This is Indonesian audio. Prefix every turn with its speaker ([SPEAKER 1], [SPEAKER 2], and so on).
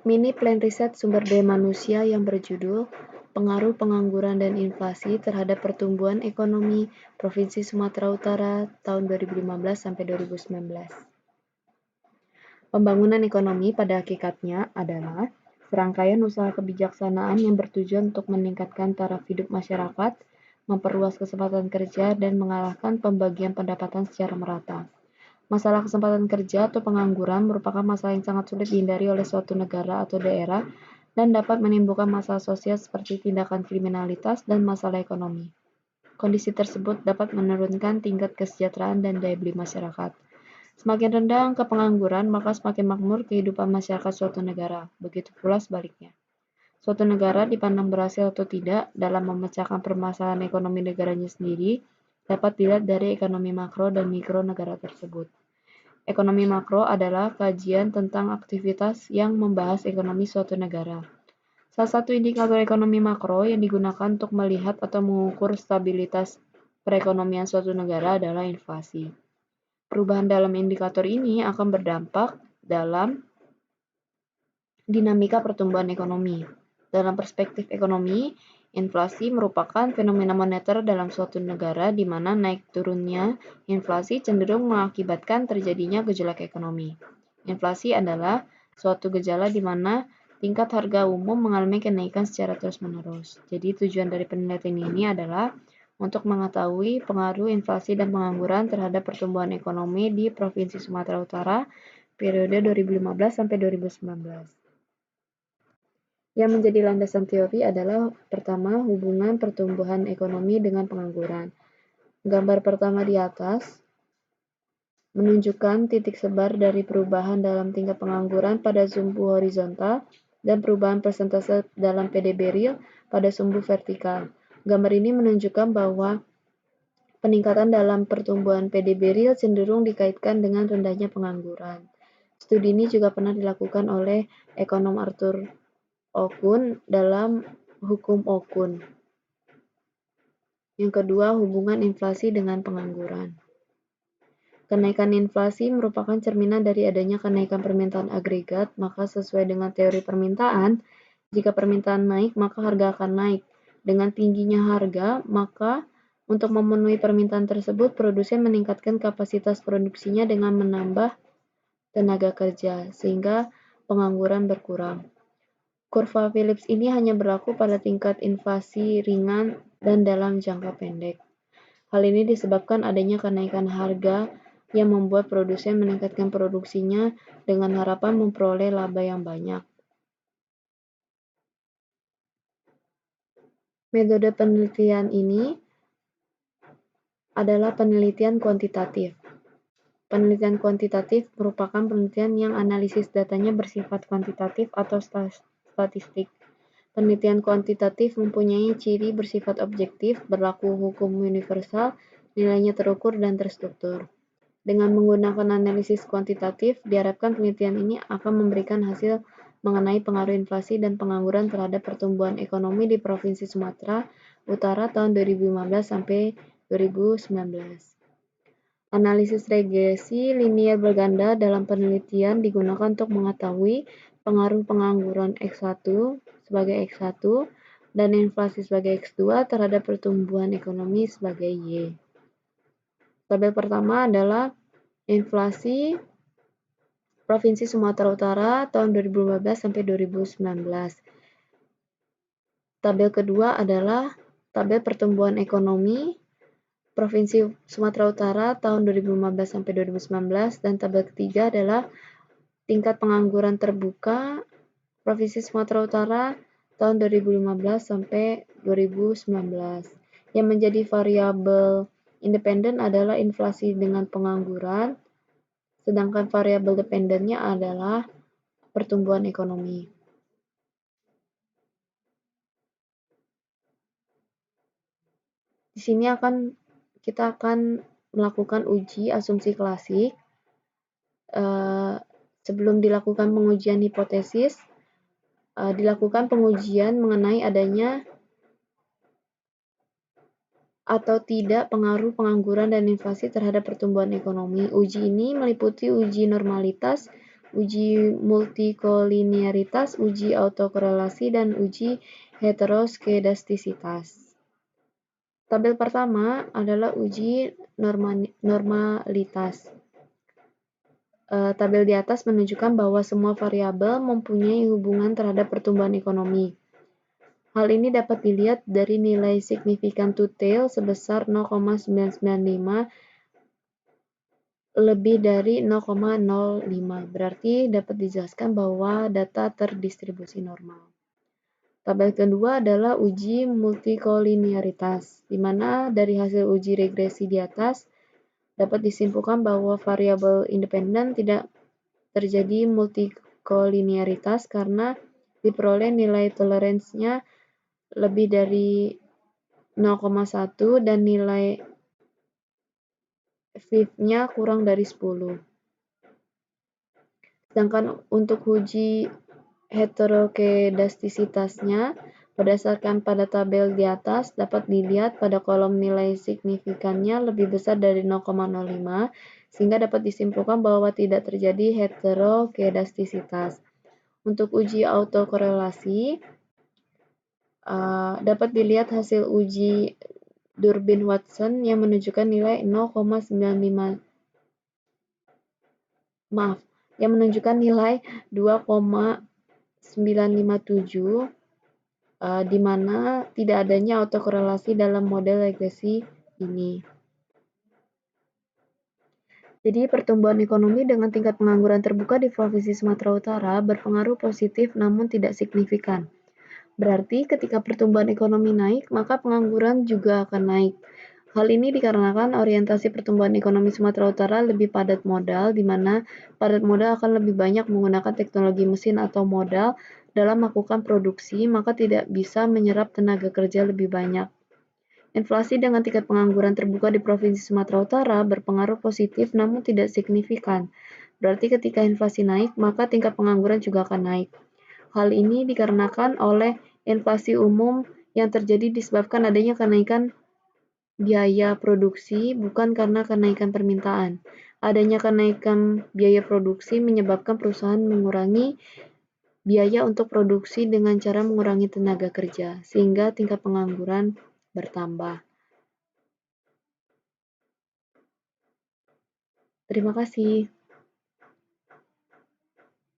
[SPEAKER 1] Mini plan riset sumber daya manusia yang berjudul Pengaruh Pengangguran dan Inflasi Terhadap Pertumbuhan Ekonomi Provinsi Sumatera Utara tahun 2015 sampai 2019. Pembangunan ekonomi pada hakikatnya adalah serangkaian usaha kebijaksanaan yang bertujuan untuk meningkatkan taraf hidup masyarakat, memperluas kesempatan kerja, dan mengalahkan pembagian pendapatan secara merata. Masalah kesempatan kerja atau pengangguran merupakan masalah yang sangat sulit dihindari oleh suatu negara atau daerah dan dapat menimbulkan masalah sosial seperti tindakan kriminalitas dan masalah ekonomi. Kondisi tersebut dapat menurunkan tingkat kesejahteraan dan daya beli masyarakat. Semakin rendah angka pengangguran, maka semakin makmur kehidupan masyarakat suatu negara. Begitu pula sebaliknya. Suatu negara dipandang berhasil atau tidak dalam memecahkan permasalahan ekonomi negaranya sendiri dapat dilihat dari ekonomi makro dan mikro negara tersebut. Ekonomi makro adalah kajian tentang aktivitas yang membahas ekonomi suatu negara. Salah satu indikator ekonomi makro yang digunakan untuk melihat atau mengukur stabilitas perekonomian suatu negara adalah inflasi. Perubahan dalam indikator ini akan berdampak dalam dinamika pertumbuhan ekonomi. Dalam perspektif ekonomi, inflasi merupakan fenomena moneter dalam suatu negara di mana naik turunnya inflasi cenderung mengakibatkan terjadinya gejolak ekonomi. Inflasi adalah suatu gejala di mana tingkat harga umum mengalami kenaikan secara terus-menerus. Jadi tujuan dari penelitian ini adalah untuk mengetahui pengaruh inflasi dan pengangguran terhadap pertumbuhan ekonomi di Provinsi Sumatera Utara periode 2015 sampai 2019. Yang menjadi landasan teori adalah pertama, hubungan pertumbuhan ekonomi dengan pengangguran. Gambar pertama di atas menunjukkan titik sebar dari perubahan dalam tingkat pengangguran pada sumbu horizontal dan perubahan persentase dalam PDB real pada sumbu vertikal. Gambar ini menunjukkan bahwa peningkatan dalam pertumbuhan PDB real cenderung dikaitkan dengan rendahnya pengangguran. Studi ini juga pernah dilakukan oleh ekonom Arthur Okun dalam Hukum Okun. Yang kedua, hubungan inflasi dengan pengangguran. Kenaikan inflasi merupakan cerminan dari adanya kenaikan permintaan agregat, maka sesuai dengan teori permintaan, jika permintaan naik, maka harga akan naik. Dengan tingginya harga, maka untuk memenuhi permintaan tersebut, produsen meningkatkan kapasitas produksinya dengan menambah tenaga kerja, sehingga pengangguran berkurang. Kurva Phillips ini hanya berlaku pada tingkat inflasi ringan dan dalam jangka pendek. Hal ini disebabkan adanya kenaikan harga yang membuat produsen meningkatkan produksinya dengan harapan memperoleh laba yang banyak. Metode penelitian ini adalah penelitian kuantitatif. Penelitian kuantitatif merupakan penelitian yang analisis datanya bersifat kuantitatif atau statistik. Penelitian kuantitatif mempunyai ciri bersifat objektif, berlaku hukum universal, nilainya terukur dan terstruktur. Dengan menggunakan analisis kuantitatif, diharapkan penelitian ini akan memberikan hasil mengenai pengaruh inflasi dan pengangguran terhadap pertumbuhan ekonomi di Provinsi Sumatera Utara tahun 2015 sampai 2019. Analisis regresi linier berganda dalam penelitian digunakan untuk mengetahui pengaruh pengangguran X1 sebagai X1 dan inflasi sebagai X2 terhadap pertumbuhan ekonomi sebagai Y. Tabel pertama adalah inflasi Provinsi Sumatera Utara tahun 2015 sampai 2019. Tabel kedua adalah tabel pertumbuhan ekonomi Provinsi Sumatera Utara tahun 2015 sampai 2019 dan tabel ketiga adalah tingkat pengangguran terbuka Provinsi Sumatera Utara tahun 2015 sampai 2019. Yang menjadi variabel independen adalah inflasi dengan pengangguran, sedangkan variabel dependennya adalah pertumbuhan ekonomi. Di sini kita akan melakukan uji asumsi klasik. Sebelum dilakukan pengujian hipotesis, dilakukan pengujian mengenai adanya atau tidak pengaruh pengangguran dan inflasi terhadap pertumbuhan ekonomi. Uji ini meliputi uji normalitas, uji multikolinearitas, uji autokorelasi, dan uji heteroskedastisitas. Tabel pertama adalah uji normalitas. Tabel di atas menunjukkan bahwa semua variabel mempunyai hubungan terhadap pertumbuhan ekonomi. Hal ini dapat dilihat dari nilai signifikan to-tail sebesar 0,995 lebih dari 0,05. Berarti dapat dijelaskan bahwa data terdistribusi normal. Tabel kedua adalah uji multikolinearitas, di mana dari hasil uji regresi di atas dapat disimpulkan bahwa variabel independen tidak terjadi multikolinearitas karena diperoleh nilai toleransinya lebih dari 0,1 dan nilai FIV-nya kurang dari 10. Sedangkan untuk uji heterokedastisitasnya, berdasarkan pada tabel di atas, dapat dilihat pada kolom nilai signifikannya lebih besar dari 0,05, sehingga dapat disimpulkan bahwa tidak terjadi heterokedastisitas. Untuk uji autokorelasi, dapat dilihat hasil uji Durbin-Watson yang menunjukkan nilai 0,957, di mana tidak adanya autokorelasi dalam model regresi ini. Jadi pertumbuhan ekonomi dengan tingkat pengangguran terbuka di Provinsi Sumatera Utara berpengaruh positif namun tidak signifikan. Berarti ketika pertumbuhan ekonomi naik, maka pengangguran juga akan naik. Hal ini dikarenakan orientasi pertumbuhan ekonomi Sumatera Utara lebih padat modal, di mana padat modal akan lebih banyak menggunakan teknologi mesin atau modal dalam melakukan produksi, maka tidak bisa menyerap tenaga kerja lebih banyak. Inflasi dengan tingkat pengangguran terbuka di Provinsi Sumatera Utara berpengaruh positif namun tidak signifikan. Berarti ketika inflasi naik, maka tingkat pengangguran juga akan naik. Hal ini dikarenakan oleh inflasi umum yang terjadi disebabkan adanya kenaikan biaya produksi, bukan karena kenaikan permintaan. Adanya kenaikan biaya produksi menyebabkan perusahaan mengurangi biaya untuk produksi dengan cara mengurangi tenaga kerja, sehingga tingkat pengangguran bertambah. Terima kasih.